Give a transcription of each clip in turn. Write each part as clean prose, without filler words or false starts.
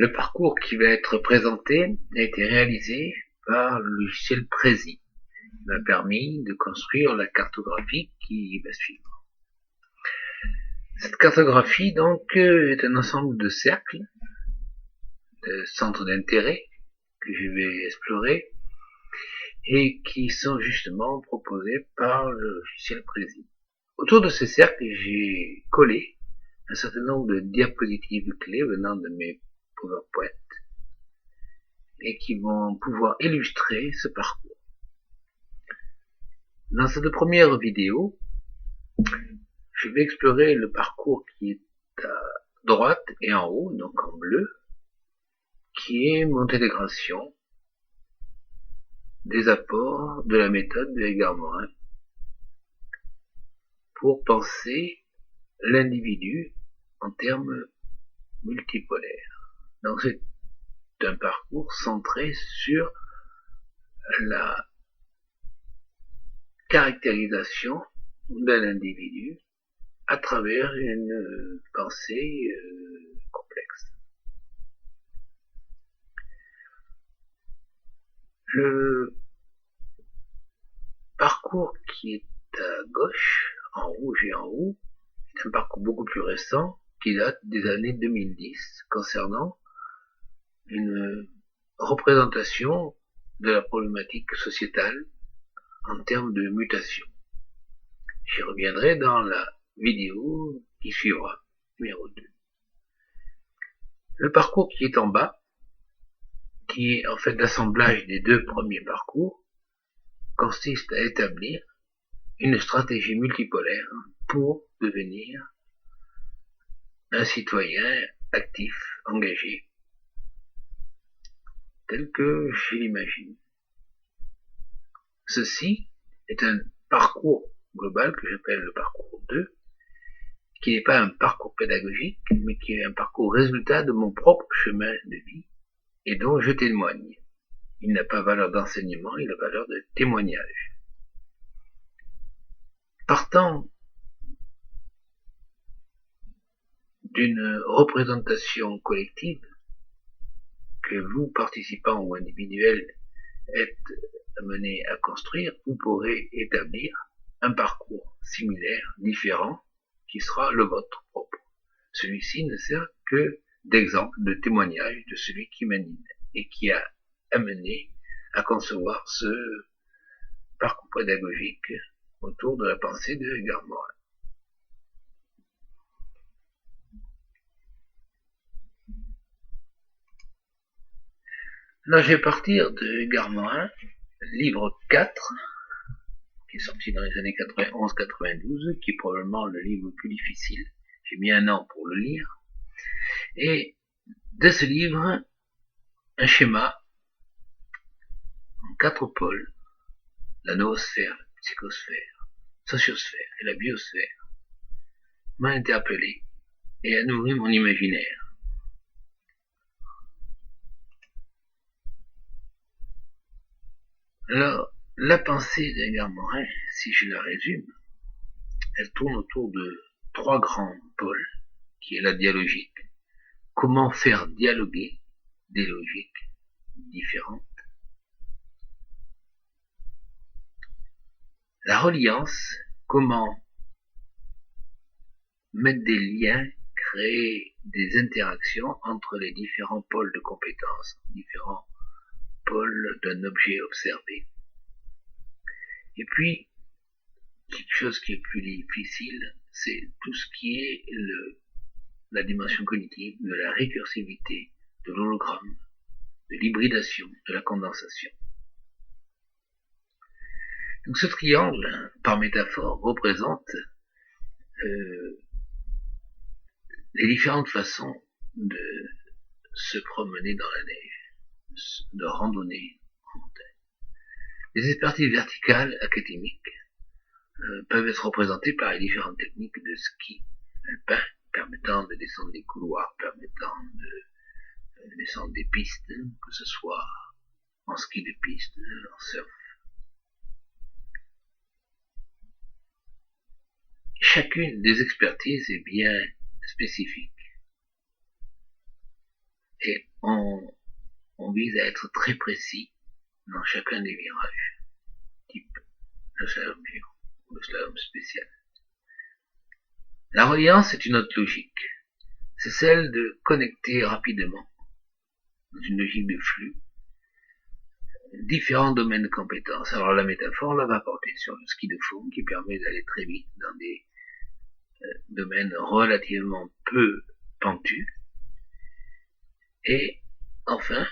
Le parcours qui va être présenté a été réalisé par le logiciel Prezi. Il m'a permis de construire la cartographie qui va suivre. Cette cartographie, donc, est un ensemble de cercles, de centres d'intérêt que je vais explorer et qui sont justement proposés par le logiciel Prezi. Autour de ces cercles, j'ai collé un certain nombre de diapositives clés venant de mes PowerPoint et qui vont pouvoir illustrer ce parcours. Dans cette première vidéo, je vais explorer le parcours qui est à droite et en haut, donc en bleu, qui est mon intégration des apports de la méthode de Edgar-Morin pour penser l'individu en termes multipolaires. Donc c'est un parcours centré sur la caractérisation d'un individu à travers une pensée complexe. Le parcours qui est à gauche, en rouge et en haut, est un parcours beaucoup plus récent qui date des années 2010 concernant une représentation de la problématique sociétale en termes de mutation. J'y reviendrai dans la vidéo qui suivra, numéro 2. Le parcours qui est en bas, qui est en fait l'assemblage des deux premiers parcours, consiste à établir une stratégie multipolaire pour devenir un citoyen actif, engagé, tel que je l'imagine. Ceci est un parcours global que j'appelle le parcours 2, qui n'est pas un parcours pédagogique, mais qui est un parcours résultat de mon propre chemin de vie et dont je témoigne. Il n'a pas valeur d'enseignement, il a valeur de témoignage. Partant d'une représentation collective que vous, participants ou individuels, êtes amenés à construire, vous pourrez établir un parcours similaire, différent, qui sera le vôtre propre. Celui-ci ne sert que d'exemple, de témoignage de celui qui m'anime et qui a amené à concevoir ce parcours pédagogique autour de la pensée de Edgar-Morin. Là, je vais partir de Edgar-Morin, livre 4, qui est sorti dans les années 91-92, qui est probablement le livre le plus difficile. J'ai mis un an pour le lire. Et de ce livre, un schéma en 4 pôles, la noosphère, la psychosphère, la sociosphère et la biosphère, m'a interpellé et a nourri mon imaginaire. Alors, la pensée d'Edgar-Morin, si je la résume, elle tourne autour de 3 grands pôles, qui est la dialogique. Comment faire dialoguer des logiques différentes. La reliance, comment mettre des liens, créer des interactions entre les différents pôles de compétences, différents pôles d'un objet observé. Et puis, quelque chose qui est plus difficile, c'est tout ce qui est la dimension cognitive, de la récursivité, de l'hologramme, de l'hybridation, de la condensation. Donc ce triangle, par métaphore, représente les différentes façons de se promener dans la neige, de randonner en montagne. Les expertises verticales académiques peuvent être représentées par les différentes techniques de ski alpin, permettant de descendre des couloirs, permettant de descendre des pistes, que ce soit en ski de piste, en surf. Chacune des expertises est bien spécifique. et on vise à être très précis dans chacun des virages, type le slalom pur ou le slalom spécial. La reliance est une autre logique. C'est celle de connecter rapidement, dans une logique de flux, différents domaines de compétences. Alors la métaphore là va porter sur le ski de fond qui permet d'aller très vite dans des domaines relativement peu pentus. Et enfin,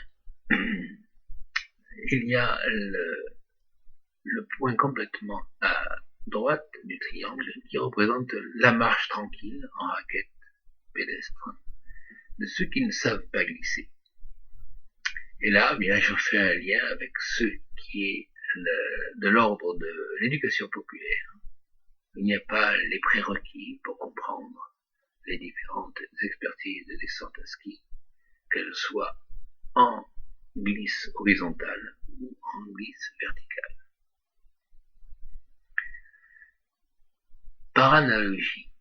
il y a le point complètement à droite du triangle qui représente la marche tranquille en raquette pédestre de ceux qui ne savent pas glisser. Et là, bien, je fais un lien avec ce qui est de l'ordre de l'éducation populaire. Il n'y a pas les prérequis pour comprendre les différentes expertises de descente à ski, qu'elles soient en glisse horizontale ou en glisse verticale. Par analogie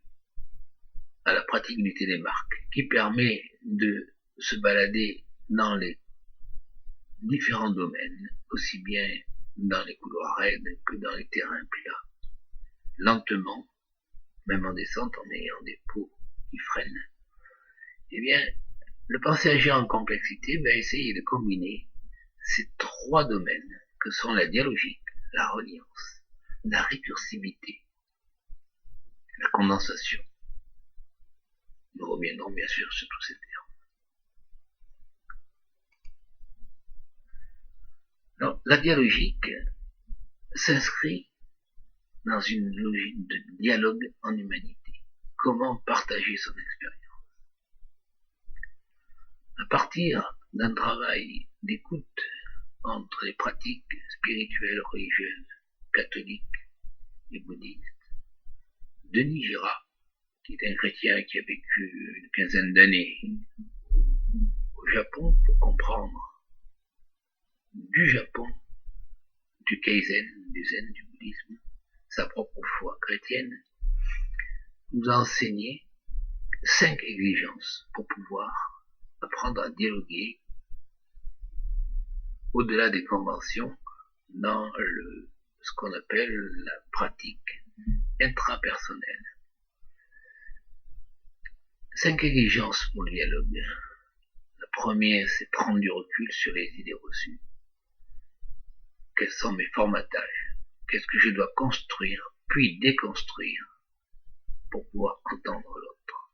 à la pratique du télémark, qui permet de se balader dans les différents domaines, aussi bien dans les couloirs raides que dans les terrains plats, lentement, même en descente en ayant des pots qui freinent, eh bien, le pensée agir en complexité va essayer de combiner ces trois domaines que sont la dialogique, la reliance, la récursivité, la condensation. Nous reviendrons bien sûr sur tous ces termes. Alors, la dialogique s'inscrit dans une logique de dialogue en humanité. Comment partager son expérience? À partir d'un travail d'écoute entre les pratiques spirituelles, religieuses, catholiques et bouddhistes, Denis Girard, qui est un chrétien qui a vécu une quinzaine d'années au Japon pour comprendre du Japon, du Kaizen, du Zen, du bouddhisme, sa propre foi chrétienne, nous a enseigné 5 exigences pour pouvoir apprendre à dialoguer au-delà des conventions dans ce qu'on appelle la pratique intrapersonnelle. 5 exigences pour le dialogue. La première, c'est prendre du recul sur les idées reçues. Quels sont mes formatages? Qu'est-ce que je dois construire, puis déconstruire pour pouvoir entendre l'autre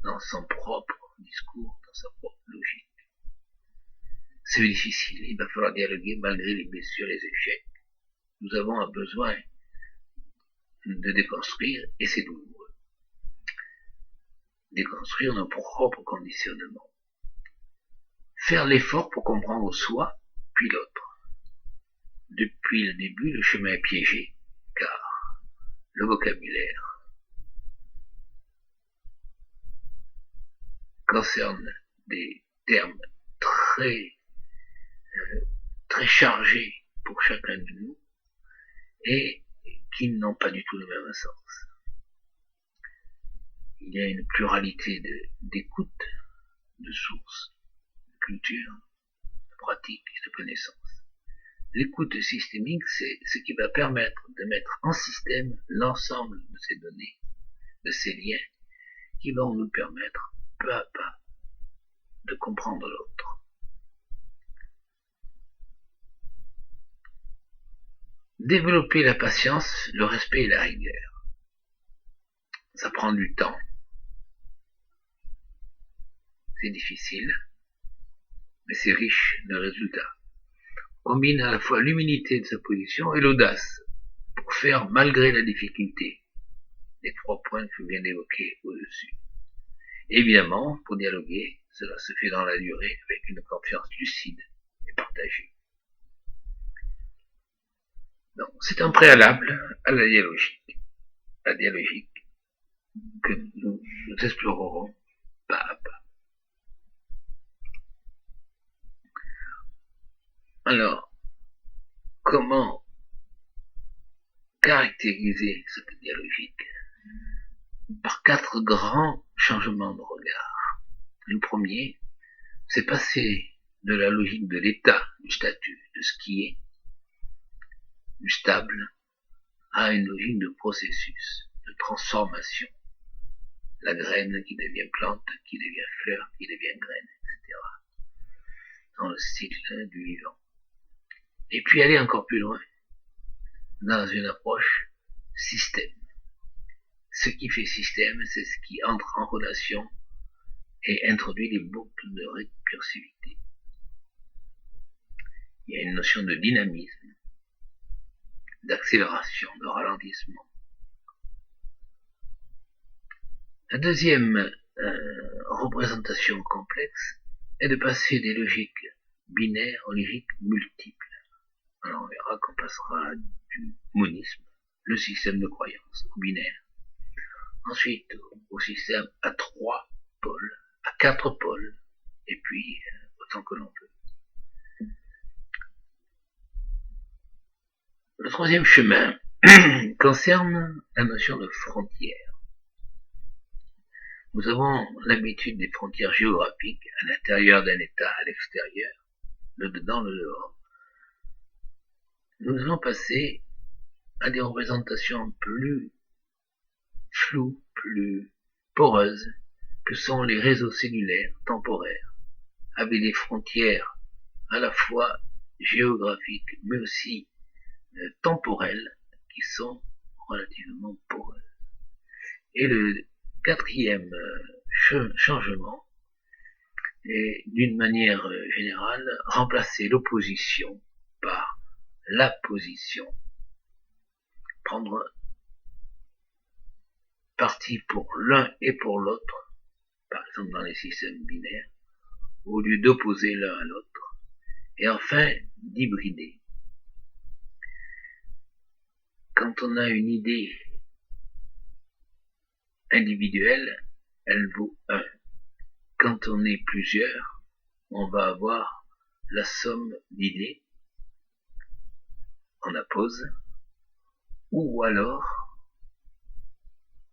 dans son propre discours, dans sa propre logique. C'est difficile, il va falloir dialoguer malgré les blessures, les échecs. Nous avons un besoin de déconstruire et c'est douloureux. Déconstruire nos propres conditionnements. Faire l'effort pour comprendre soi, puis l'autre. Depuis le début, le chemin est piégé, car le vocabulaire concerne des termes très chargés pour chacun de nous et qui n'ont pas du tout le même sens. Il y a une pluralité d'écoute, de sources, de culture, de pratiques et de connaissances. L'écoute systémique, c'est ce qui va permettre de mettre en système l'ensemble de ces données, de ces liens, qui vont nous permettre, peu à pas, de comprendre l'autre. Développer la patience, le respect et la rigueur. Ça prend du temps. C'est difficile, mais c'est riche de résultats. Combine à la fois l'humilité de sa position et l'audace pour faire malgré la difficulté les 3 points que je viens d'évoquer au-dessus. Évidemment, pour dialoguer, cela se fait dans la durée avec une confiance lucide et partagée. Donc, c'est un préalable à la dialogique que nous explorerons pas à pas. Alors, comment caractériser cette dialogique? Par 4 grands changements de regard. Le premier, c'est passer de la logique de l'état, du statut, de ce qui est, du stable, à une logique de processus, de transformation. La graine qui devient plante, qui devient fleur, qui devient graine, etc. Dans le cycle du vivant. Et puis aller encore plus loin, dans une approche système. Ce qui fait système, c'est ce qui entre en relation et introduit les boucles de récursivité. Il y a une notion de dynamisme, d'accélération, de ralentissement. La deuxième représentation complexe est de passer des logiques binaires aux logiques multiples. Alors on verra qu'on passera du monisme, le système de croyance, au binaire. Ensuite au système à 3 pôles, à 4 pôles, et puis autant que l'on peut. Le troisième chemin concerne la notion de frontière. Nous avons l'habitude des frontières géographiques à l'intérieur d'un État, à l'extérieur, le dedans, le dehors. Nous allons passer à des représentations plus floues, plus poreuses, que sont les réseaux cellulaires temporaires, avec des frontières à la fois géographiques, mais aussi temporelles, qui sont relativement poreuses. Et le quatrième changement est, d'une manière générale, remplacer l'opposition par la position. Prendre parti pour l'un et pour l'autre, par exemple dans les systèmes binaires, au lieu d'opposer l'un à l'autre, et enfin d'hybrider. Quand on a une idée individuelle, elle vaut 1. Quand on est plusieurs, on va avoir la somme d'idées, on oppose, ou alors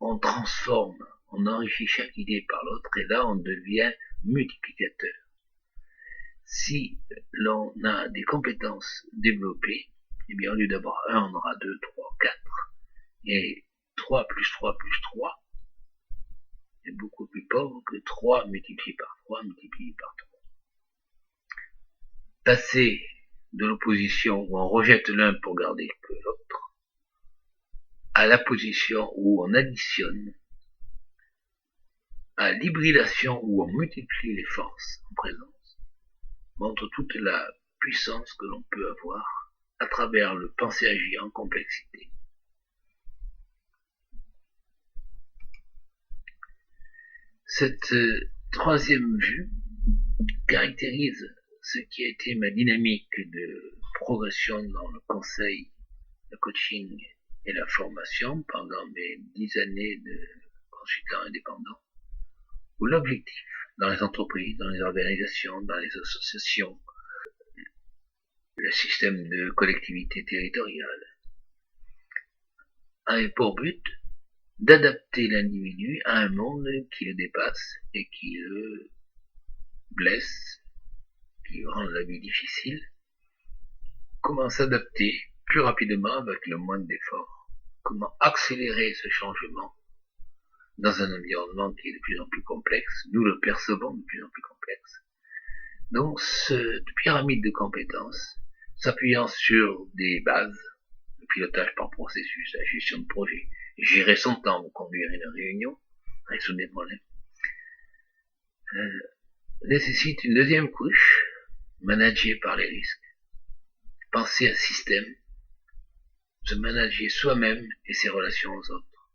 on transforme, on enrichit chaque idée par l'autre, et là on devient multiplicateur. Si l'on a des compétences développées, eh bien au lieu d'avoir 1, on aura 2, 3, 4, et 3 plus 3 plus 3 est beaucoup plus pauvre que 3 multiplié par 3 multiplié par 3. Passer de l'opposition où on rejette l'un pour garder que l'autre, à la position où on additionne, à l'hybridation où on multiplie les forces en présence, montre toute la puissance que l'on peut avoir à travers le penser-agir en complexité. Cette troisième vue caractérise ce qui a été ma dynamique de progression dans le conseil, le coaching et la formation pendant mes 10 années de consultant indépendant, où l'objectif dans les entreprises, dans les organisations, dans les associations, le système de collectivité territoriale, avait pour but d'adapter l'individu à un monde qui le dépasse et qui le blesse, qui rend la vie difficile. Comment s'adapter plus rapidement avec le moins d'efforts? Comment accélérer ce changement dans un environnement qui est de plus en plus complexe? Nous le percevons de plus en plus complexe. Donc cette pyramide de compétences, s'appuyant sur des bases, le pilotage par processus, la gestion de projet, gérer son temps ou conduire une réunion, résoudre des problèmes, nécessite une deuxième couche, manager par les risques, penser à système, se manager soi-même et ses relations aux autres,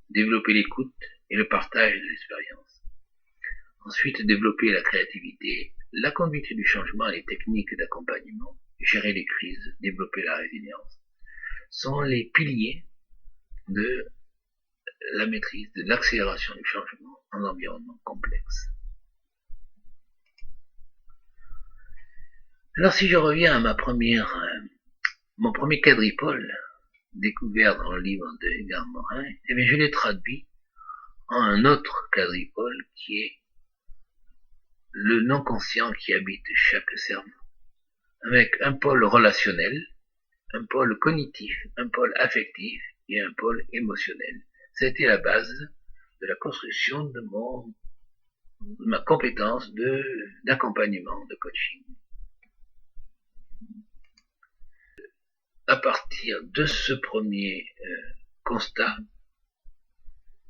développer l'écoute et le partage de l'expérience. Ensuite, développer la créativité, la conduite du changement et les techniques d'accompagnement, gérer les crises, développer la résilience, sont les piliers de la maîtrise, de l'accélération du changement en environnement complexe. Alors si je reviens à mon premier quadripôle, découvert dans le livre de Edgar Morin, eh bien je l'ai traduit en un autre quadripôle qui est le non-conscient qui habite chaque cerveau, avec un pôle relationnel, un pôle cognitif, un pôle affectif et un pôle émotionnel. C'était la base de la construction de ma compétence d'accompagnement, de coaching. À partir de ce premier constat,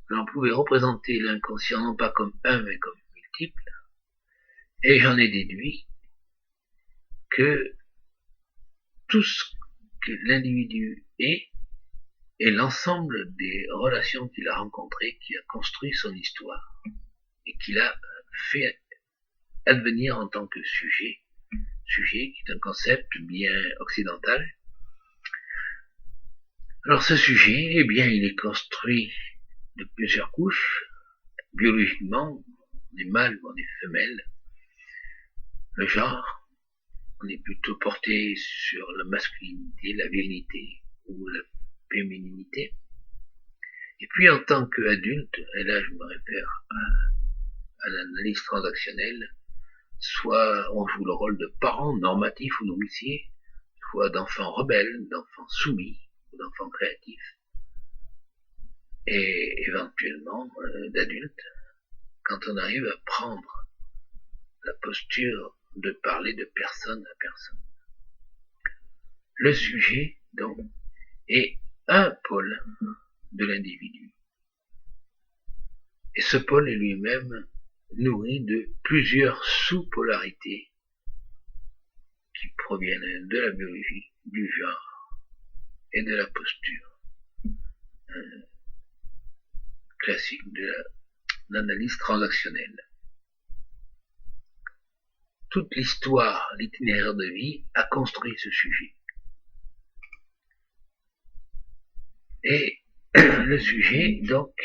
l'on pouvait représenter l'inconscient non pas comme un mais comme multiple, et j'en ai déduit que tout ce que l'individu est l'ensemble des relations qu'il a rencontrées, qui a construit son histoire et qu'il a fait advenir en tant que sujet qui est un concept bien occidental. Alors ce sujet, eh bien, il est construit de plusieurs couches. Biologiquement, on est mâle ou on est femelle. Le genre, on est plutôt porté sur la masculinité, la virilité ou la fémininité. Et puis en tant qu'adulte, et là je me réfère à l'analyse transactionnelle, soit on joue le rôle de parent normatif ou nourricier, soit d'enfant rebelle, d'enfant soumis, ou d'enfant créatif, et éventuellement d'adulte, quand on arrive à prendre la posture de parler de personne à personne. Le sujet, donc, est un pôle de l'individu. Et ce pôle est lui-même nourri de plusieurs sous-polarités qui proviennent de la biologie, du genre et de la posture classique de l'analyse transactionnelle. Toute l'histoire, l'itinéraire de vie a construit ce sujet. Et le sujet, donc,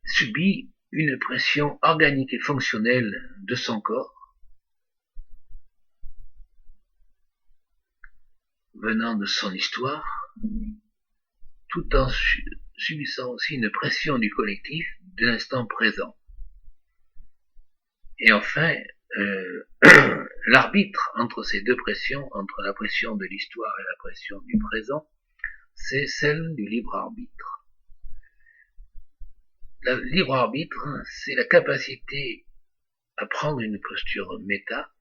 subit une pression organique et fonctionnelle de son corps, venant de son histoire, tout en subissant aussi une pression du collectif de l'instant présent. Et enfin, l'arbitre entre ces deux pressions, entre la pression de l'histoire et la pression du présent, c'est celle du libre arbitre. Le libre arbitre, c'est la capacité à prendre une posture méta,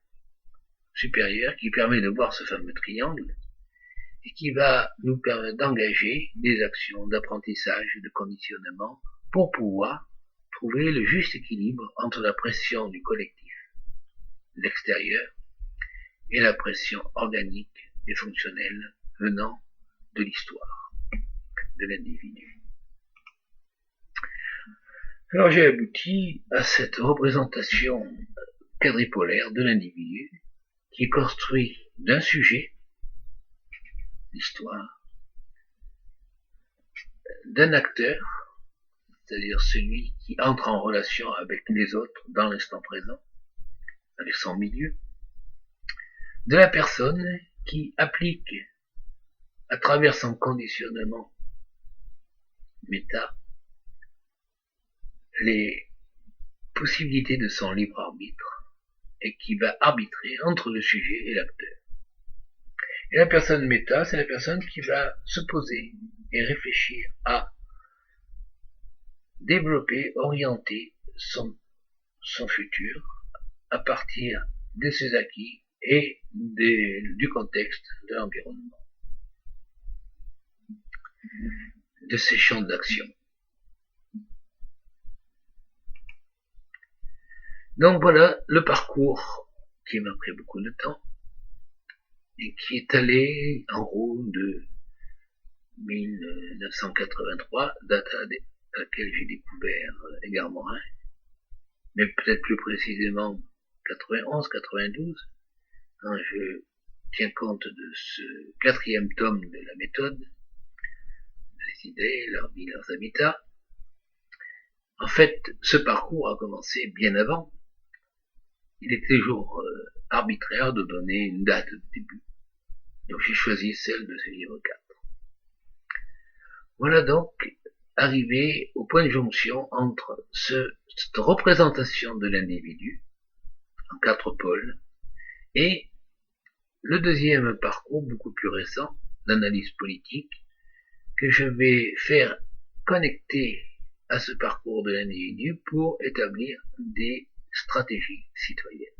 supérieure, qui permet de voir ce fameux triangle, et qui va nous permettre d'engager des actions d'apprentissage, de conditionnement, pour pouvoir trouver le juste équilibre entre la pression du collectif, l'extérieur, et la pression organique et fonctionnelle venant de l'histoire, de l'individu. Alors j'ai abouti à cette représentation quadripolaire de l'individu qui est construit d'un sujet, l'histoire, d'un acteur, c'est-à-dire celui qui entre en relation avec les autres dans l'instant présent, avec son milieu, de la personne qui applique à travers son conditionnement méta les possibilités de son libre arbitre et qui va arbitrer entre le sujet et l'acteur. Et la personne méta, c'est la personne qui va se poser et réfléchir à développer, orienter son futur à partir de ses acquis et du contexte de l'environnement, de ses champs d'action. Donc voilà le parcours qui m'a pris beaucoup de temps et qui est allé en gros de 1983, date à laquelle j'ai découvert Edgar Morin, mais peut-être plus précisément 91-92, quand je tiens compte de ce 4e tome de la méthode, les idées, leurs vies, leurs habitats. En fait, ce parcours a commencé bien avant. Il est toujours arbitraire de donner une date de début. Donc j'ai choisi celle de ce livre 4. Voilà donc arrivé au point de jonction entre cette représentation de l'individu en 4 pôles. Et le deuxième parcours, beaucoup plus récent, l'analyse politique, que je vais faire connecter à ce parcours de l'individu pour établir des stratégies citoyennes.